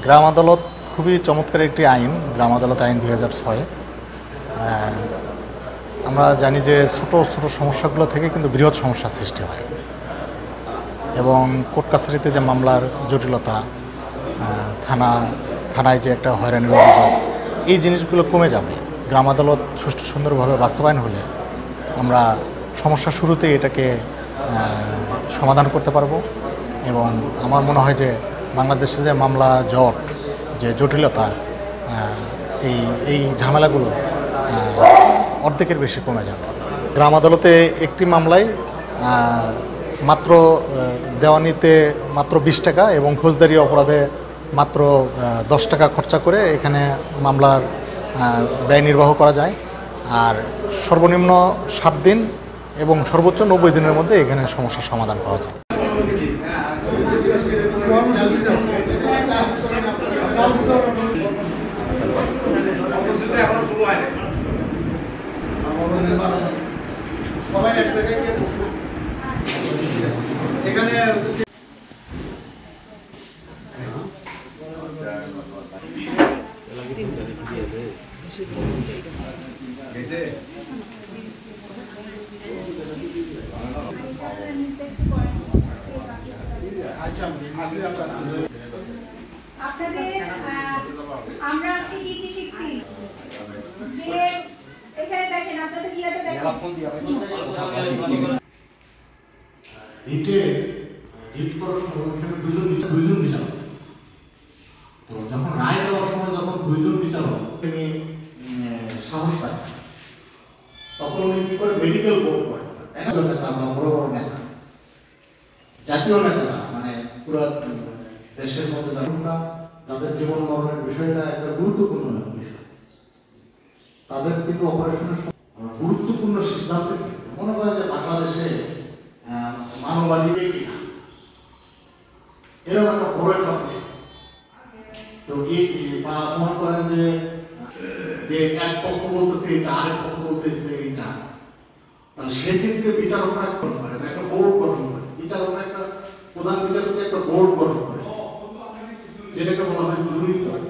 গ্রাম আদালত খুবই চমৎকার একটি আইন, গ্রাম আদালত আইন 2006। আমরা জানি যে ছোট ছোট সমস্যাগুলো থেকে কিন্তু বৃহৎ সমস্যার সৃষ্টি হয় এবং কোর্ট কাছারিতে যে মামলার জটিলতা, থানায় যে একটা হয়রানির অভিযোগ, এই জিনিসগুলো কমে যাবে। গ্রাম আদালত সুষ্ঠু সুন্দরভাবে বাস্তবায়ন হলে আমরা সমস্যা শুরুতেই এটাকে সমাধান করতে পারবো এবং আমার মনে হয় যে বাংলাদেশে যে মামলা জট, যে জটিলতা, এই ঝামেলাগুলো অর্ধেকের বেশি কমে যাবে। গ্রাম আদালতে একটি মামলায় মাত্র দেওয়ানিতে মাত্র 20 টাকা এবং ফৌজদারি অপরাধে মাত্র 10 টাকা খরচা করে এখানে মামলার ব্যয় নির্বাহ করা যায়। আর সর্বনিম্ন 7 দিন এবং সর্বোচ্চ 90 দিনের মধ্যে এখানে সমস্যার সমাধান পাওয়া যায়। সবাই এক জায়গায় গিয়ে বসুন। এখানে আপনাদের আমরা আজকে কি শিখছি যে এখানে দেখেন আপনাদের ইয়াটা দেখেন রিট করার সময় এখানে দুইজন বিচারক, তো যখন রায় দেওয়ার সময় যখন দুইজন বিচারক তিনি সাহস পাচ্ছে তখন উনি কি করে মেডিকেল বোর্ড করেন। আমরা বড় বড় নেতা, জাতীয় নেতারা, মানে পুরো দেশের মধ্যে যাদের জীবন মরণের বিষয়টা একটা গুরুত্বপূর্ণ বিষয়, তাদের কিন্তু অপারেশনের গুরুত্বপূর্ণ সিদ্ধান্তের ক্ষেত্রে মনে করেন যে বাংলাদেশে মানবাধিকার কিনা এরকম একটা বড় একটা বিষয়। তো এই বা মনে করেন যে এক পক্ষ বলতেছে এইটা, আরেক পক্ষ বলতেছে এইটা, তাহলে সেক্ষেত্রে বিচারকরা গঠন করেন, একটা বোর্ড গঠন করে, বিচারকরা একটা প্রধান বিচারপতি একটা বোর্ড গঠন করে, যেটাকে বলা হয় জুরি বোর্ড।